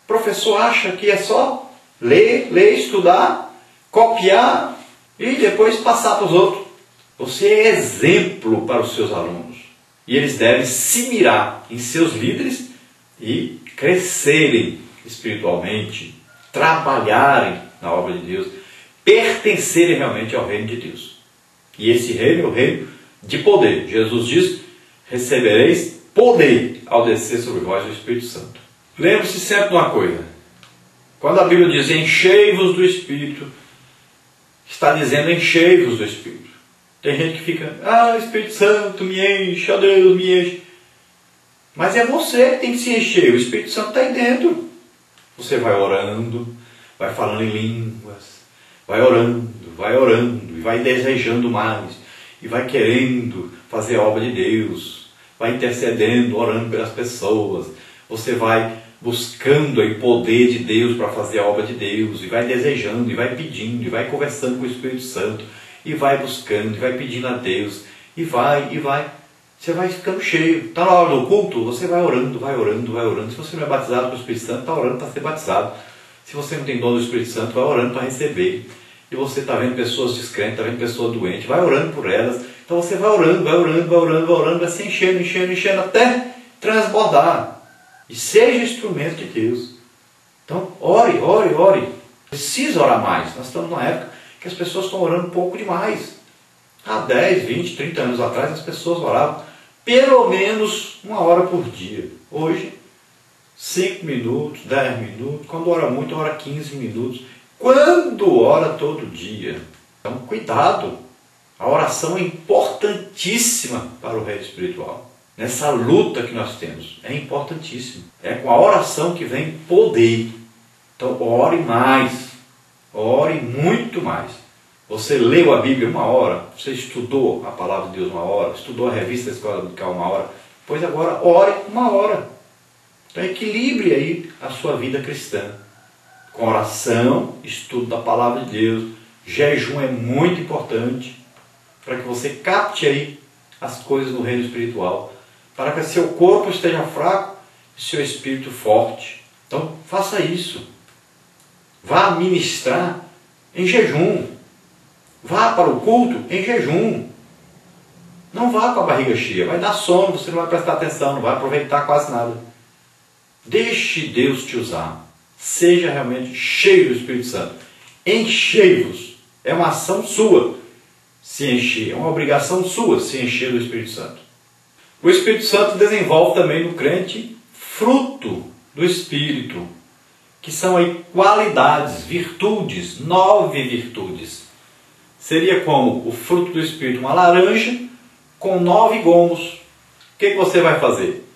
professor acha que é só ler, estudar, copiar e depois passar para os outros. Você é exemplo para os seus alunos. E eles devem se mirar em seus líderes e crescerem espiritualmente, trabalharem na obra de Deus, pertencerem realmente ao reino de Deus. E esse reino é o reino de poder. Jesus diz: recebereis poder ao descer sobre vós o Espírito Santo. Lembre-se sempre de uma coisa: quando a Bíblia diz enchei-vos do Espírito, está dizendo enchei-vos do Espírito. Tem gente que fica, Espírito Santo me enche, Deus me enche. Mas é você que tem que se encher, o Espírito Santo está aí dentro. Você vai orando, vai falando em línguas, vai orando, e vai desejando mais, e vai querendo fazer a obra de Deus, vai intercedendo, orando pelas pessoas. Você vai buscando o poder de Deus para fazer a obra de Deus, e vai desejando, e vai pedindo, e vai conversando com o Espírito Santo, e vai buscando, e vai pedindo a Deus, e vai. Você vai ficando cheio. Está na hora do culto, você vai orando. Se você não é batizado com o Espírito Santo, está orando para ser batizado. Se você não tem dom do Espírito Santo, vai orando para receber. E você está vendo pessoas descrentes, está vendo pessoas doentes, vai orando por elas. Então você vai orando, vai se enchendo, até transbordar. E seja instrumento de Deus. Então, ore. Precisa orar mais. Nós estamos numa época que as pessoas estão orando pouco demais. Há 10, 20, 30 anos atrás, as pessoas oravam pelo menos 1 hora por dia. Hoje, 5 minutos, 10 minutos. Quando ora muito, ora 15 minutos. Quando ora todo dia. Então, cuidado. A oração é importantíssima para o reino espiritual. Nessa luta que nós temos, é importantíssimo. É com a oração que vem poder. Então, ore mais. Ore muito mais. Você leu a Bíblia 1 hora, você estudou a Palavra de Deus 1 hora, estudou a revista da Escola Dominical 1 hora, pois agora ore 1 hora. Então equilibre aí a sua vida cristã. Com oração, estudo da Palavra de Deus, jejum é muito importante para que você capte aí as coisas do reino espiritual, para que seu corpo esteja fraco e seu espírito forte. Então faça isso. Vá ministrar em jejum. Vá para o culto em jejum. Não vá com a barriga cheia. Vai dar sono, você não vai prestar atenção, não vai aproveitar quase nada. Deixe Deus te usar. Seja realmente cheio do Espírito Santo. Enchei-vos. É uma ação sua se encher. É uma obrigação sua se encher do Espírito Santo. O Espírito Santo desenvolve também no crente fruto do Espírito, que são aí qualidades, virtudes, 9 virtudes. Seria como o fruto do Espírito, uma laranja com 9 gomos. O que você vai fazer?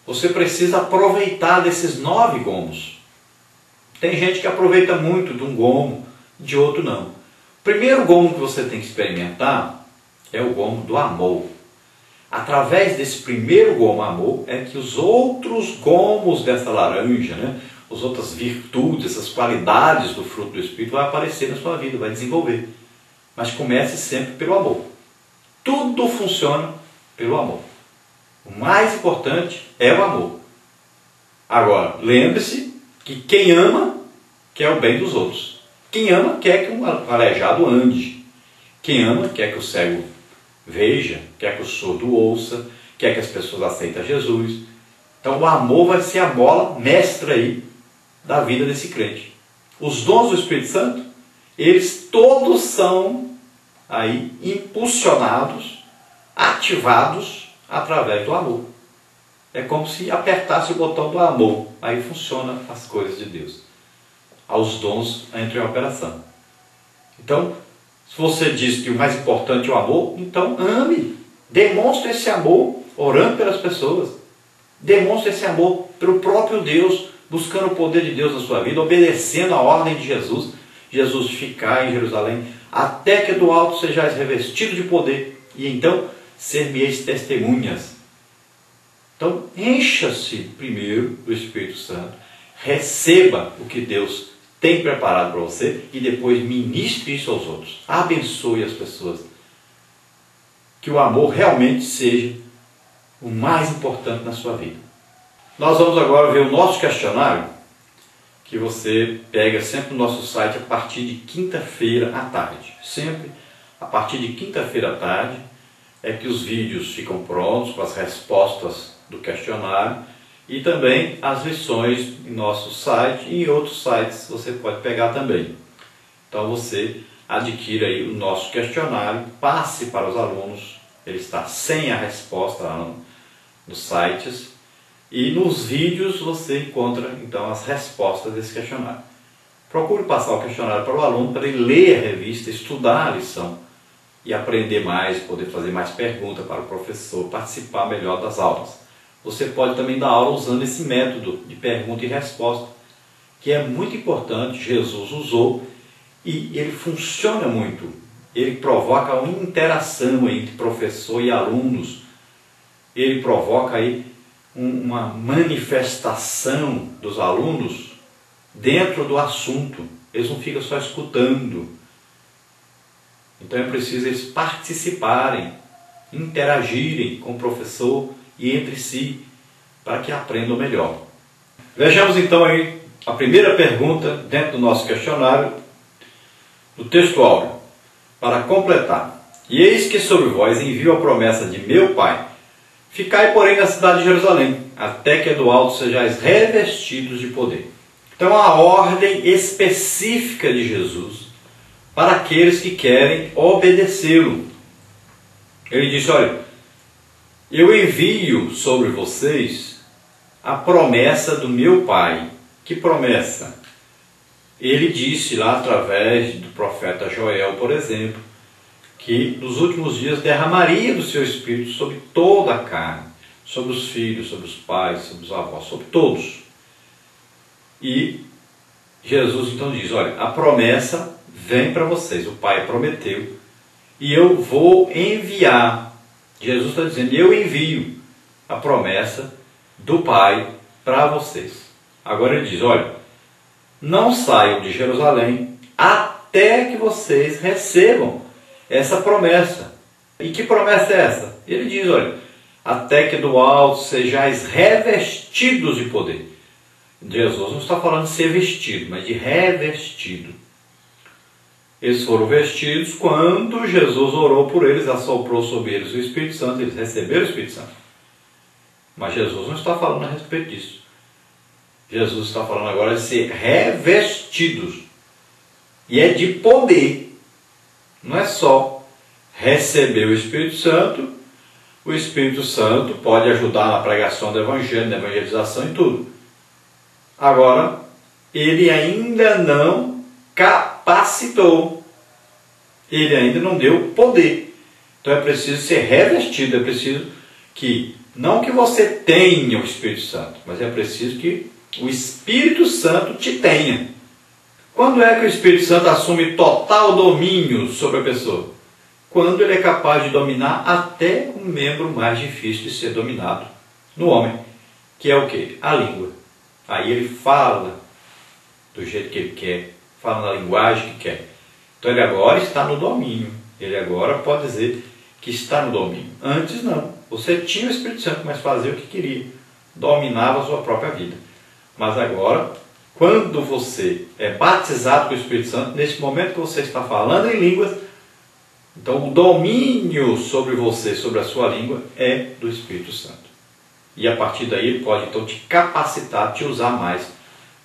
Você precisa aproveitar desses 9 gomos. Tem gente que aproveita muito de um gomo, de outro não. O primeiro gomo que você tem que experimentar é o gomo do amor. Através desse primeiro gomo amor é que os outros gomos dessa laranja, as outras virtudes, essas qualidades do fruto do Espírito vai aparecer na sua vida, vai desenvolver. Mas comece sempre pelo amor. Tudo funciona pelo amor. O mais importante é o amor. Agora, lembre-se que quem ama quer o bem dos outros. Quem ama quer que um aleijado ande. Quem ama quer que o cego veja, quer que o surdo ouça, quer que as pessoas aceitem Jesus. Então o amor vai ser a bola mestra aí da vida desse crente. Os dons do Espírito Santo, eles todos são aí impulsionados, ativados através do amor. É como se apertasse o botão do amor. Aí funcionam as coisas de Deus. Os dons entram em operação. Então, se você diz que o mais importante é o amor, então ame. Demonstre esse amor orando pelas pessoas. Demonstre esse amor pelo próprio Deus, buscando o poder de Deus na sua vida, obedecendo a ordem de Jesus. Jesus ficar em Jerusalém, até que do alto sejais revestido de poder, e então ser-me-eis testemunhas. Então, encha-se primeiro do Espírito Santo, receba o que Deus tem preparado para você, e depois ministre isso aos outros. Abençoe as pessoas. Que o amor realmente seja o mais importante na sua vida. Nós vamos agora ver o nosso questionário, que você pega sempre no nosso site a partir de quinta-feira à tarde. Sempre a partir de quinta-feira à tarde é que os vídeos ficam prontos com as respostas do questionário e também as lições em nosso site e em outros sites você pode pegar também. Então você adquira aí o nosso questionário, passe para os alunos, ele está sem a resposta lá nos sites, e nos vídeos você encontra então as respostas desse questionário. Procure passar o questionário para o aluno, para ele ler a revista, estudar a lição e aprender mais, poder fazer mais perguntas para o professor, participar melhor das aulas. Você pode também dar aula usando esse método de pergunta e resposta, que é muito importante, Jesus usou, e ele funciona muito. Ele provoca uma interação entre professor e alunos. Ele provoca aí uma manifestação dos alunos dentro do assunto. Eles não ficam só escutando. Então é preciso eles participarem, interagirem com o professor e entre si, para que aprendam melhor. Vejamos então aí a primeira pergunta dentro do nosso questionário, do texto áureo, para completar. E eis que sobre vós envio a promessa de meu Pai. Ficai, porém, na cidade de Jerusalém, até que do alto sejais revestidos de poder. Então, a ordem específica de Jesus para aqueles que querem obedecê-lo. Ele disse, olha, eu envio sobre vocês a promessa do meu Pai. Que promessa? Ele disse lá através do profeta Joel, por exemplo, que nos últimos dias derramaria do seu Espírito sobre toda a carne, sobre os filhos, sobre os pais, sobre os avós, sobre todos. E Jesus então diz, olha, a promessa vem para vocês, o Pai prometeu, e eu vou enviar. Jesus está dizendo, eu envio a promessa do Pai para vocês. Agora ele diz, olha, não saiam de Jerusalém até que vocês recebam essa promessa. E que promessa é essa? Ele diz, olha, até que do alto sejais revestidos de poder. Jesus não está falando de ser vestido, mas de revestido. Eles foram vestidos quando Jesus orou por eles, assoprou sobre eles o Espírito Santo, eles receberam o Espírito Santo. Mas Jesus não está falando a respeito disso. Jesus está falando agora de ser revestidos. E é de poder. Não é só receber o Espírito Santo. O Espírito Santo pode ajudar na pregação do Evangelho, na evangelização e tudo. Agora, ele ainda não capacitou. Ele ainda não deu poder. Então é preciso ser revestido. É preciso que, não que você tenha o Espírito Santo, mas é preciso que o Espírito Santo te tenha. Quando é que o Espírito Santo assume total domínio sobre a pessoa? Quando ele é capaz de dominar até um membro mais difícil de ser dominado no homem, que é o quê? A língua. Aí ele fala do jeito que ele quer, fala na linguagem que quer. Então ele agora está no domínio. Ele agora pode dizer que está no domínio. Antes não. Você tinha o Espírito Santo, mas fazia o que queria. Dominava a sua própria vida. Mas agora, quando você é batizado com o Espírito Santo, nesse momento que você está falando em línguas, então o domínio sobre você, sobre a sua língua, é do Espírito Santo. E a partir daí ele pode então te capacitar, te usar mais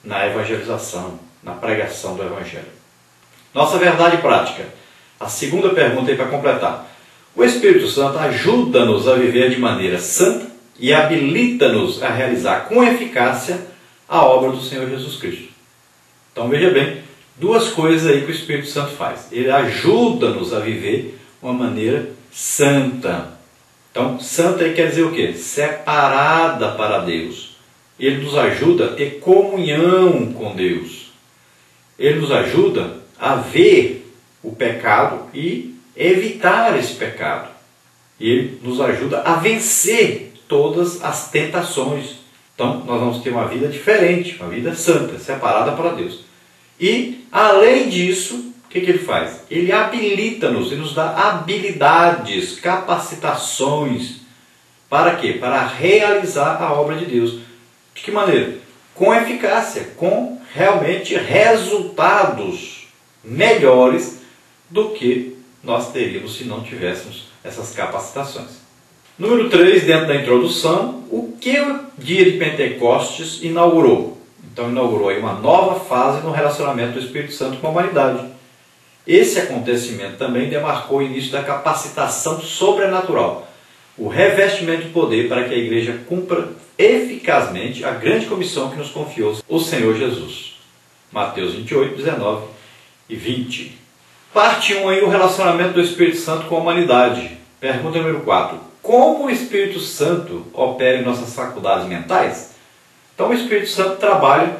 na evangelização, na pregação do Evangelho. Nossa verdade prática. A segunda pergunta aí para completar. O Espírito Santo ajuda-nos a viver de maneira santa e habilita-nos a realizar com eficácia a obra do Senhor Jesus Cristo. Então veja bem, duas coisas aí que o Espírito Santo faz. Ele ajuda-nos a viver uma maneira santa. Então, santa aí quer dizer o quê? Separada para Deus. Ele nos ajuda a ter comunhão com Deus. Ele nos ajuda a ver o pecado e evitar esse pecado. Ele nos ajuda a vencer todas as tentações. Então, nós vamos ter uma vida diferente, uma vida santa, separada para Deus. E, além disso, o que ele faz? Ele habilita-nos, ele nos dá habilidades, capacitações. Para quê? Para realizar a obra de Deus. De que maneira? com eficácia, com realmente resultados melhores do que nós teríamos se não tivéssemos essas capacitações. Número 3, dentro da introdução, o que o dia de Pentecostes inaugurou? Então inaugurou aí uma nova fase no relacionamento do Espírito Santo com a humanidade. Esse acontecimento também demarcou o início da capacitação sobrenatural, o revestimento de poder para que a igreja cumpra eficazmente a grande comissão que nos confiou o Senhor Jesus. Mateus 28, 19 e 20. Parte 1 aí, o relacionamento do Espírito Santo com a humanidade. Pergunta número 4. Como o Espírito Santo opera em nossas faculdades mentais? Então o Espírito Santo trabalha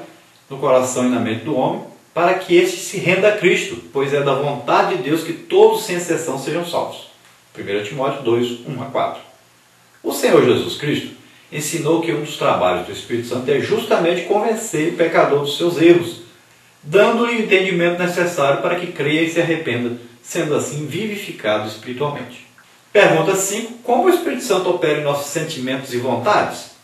no coração e na mente do homem para que este se renda a Cristo, pois é da vontade de Deus que todos, sem exceção, sejam salvos. 1 Timóteo 2, 1 a 4. O Senhor Jesus Cristo ensinou que um dos trabalhos do Espírito Santo é justamente convencer o pecador dos seus erros, dando-lhe o entendimento necessário para que creia e se arrependa, sendo assim vivificado espiritualmente. Pergunta 5. Como o Espírito Santo opera em nossos sentimentos e vontades?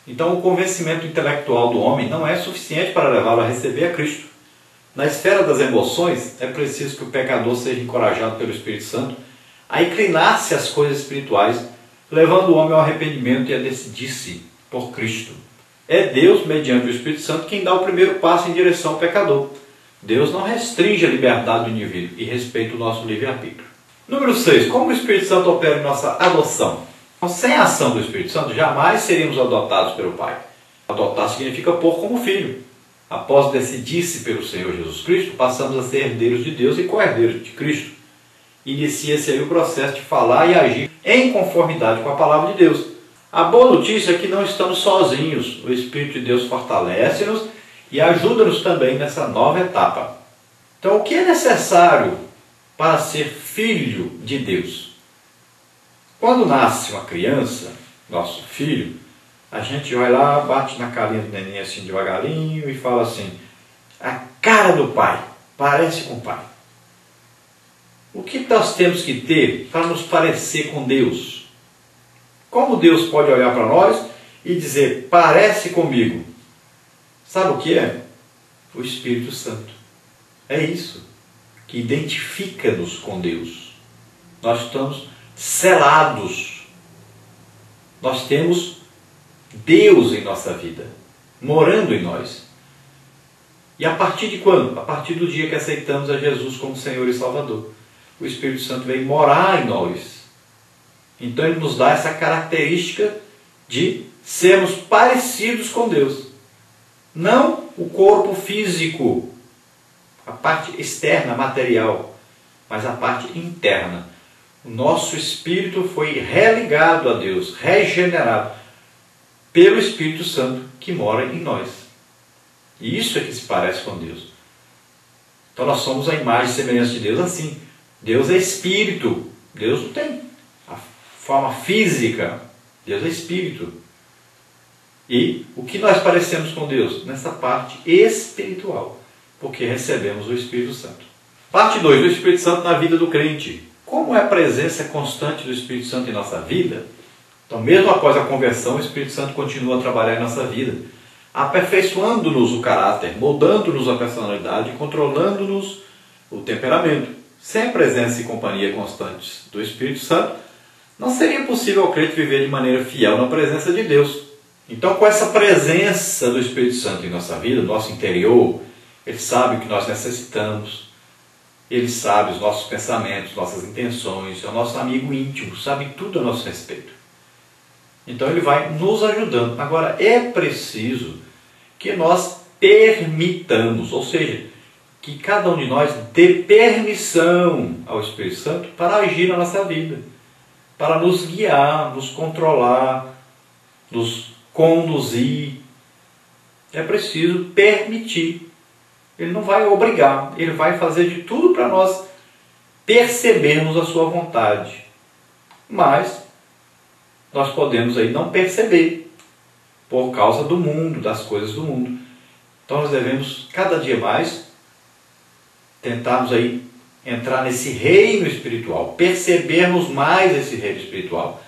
Então, o convencimento intelectual do homem não é suficiente para levá-lo a receber a Cristo. Na esfera das emoções, é preciso que o pecador seja encorajado pelo Espírito Santo a inclinar-se às coisas espirituais, levando o homem ao arrependimento e a decidir-se por Cristo. É Deus, mediante o Espírito Santo, quem dá o primeiro passo em direção ao pecador. Deus não restringe a liberdade do indivíduo e respeita o nosso livre-arbítrio. Número 6. Como o Espírito Santo opera em nossa adoção? Então, sem a ação do Espírito Santo, jamais seríamos adotados pelo Pai. Adotar significa pôr como filho. Após decidir-se pelo Senhor Jesus Cristo, passamos a ser herdeiros de Deus e co-herdeiros de Cristo. Inicia-se aí o processo de falar e agir em conformidade com a palavra de Deus. A boa notícia é que não estamos sozinhos. O Espírito de Deus fortalece-nos e ajuda-nos também nessa nova etapa. Então, o que é necessário para ser filho de Deus? Quando nasce uma criança, nosso filho, a gente vai lá, bate na carinha do neném assim devagarinho e fala assim: a cara do pai, parece com o pai. O que nós temos que ter para nos parecer com Deus? Como Deus pode olhar para nós e dizer, parece comigo? Sabe o que é? O Espírito Santo. É isso que identifica-nos com Deus. Nós estamos selados. Nós temos Deus em nossa vida, morando em nós. E a partir de quando? A partir do dia que aceitamos a Jesus como Senhor e Salvador. O Espírito Santo vem morar em nós. Então ele nos dá essa característica de sermos parecidos com Deus. Não o corpo físico, a parte externa, material, mas a parte interna. O nosso espírito foi religado a Deus, regenerado pelo Espírito Santo que mora em nós. E isso é que se parece com Deus. Então nós somos a imagem e semelhança de Deus assim. Deus é espírito. Deus não tem a forma física. Deus é espírito. E o que nós parecemos com Deus? Nessa parte espiritual. Porque recebemos o Espírito Santo. Parte 2. O Espírito Santo na vida do crente. Como é a presença constante do Espírito Santo em nossa vida? Então, mesmo após a conversão, o Espírito Santo continua a trabalhar em nossa vida, aperfeiçoando-nos o caráter, moldando-nos a personalidade, controlando-nos o temperamento. Sem a presença e companhia constantes do Espírito Santo, não seria possível ao crente viver de maneira fiel na presença de Deus. Então, com essa presença do Espírito Santo em nossa vida, no nosso interior, ele sabe o que nós necessitamos, ele sabe os nossos pensamentos, nossas intenções, é o nosso amigo íntimo, sabe tudo a nosso respeito. Então ele vai nos ajudando. Agora, é preciso que nós permitamos, ou seja, que cada um de nós dê permissão ao Espírito Santo para agir na nossa vida, para nos guiar, nos controlar, nos conduzir. É preciso permitir. Ele não vai obrigar, ele vai fazer de tudo para nós percebermos a sua vontade. Mas nós podemos aí não perceber por causa do mundo, das coisas do mundo. Então nós devemos cada dia mais tentarmos aí entrar nesse reino espiritual, percebermos mais esse reino espiritual,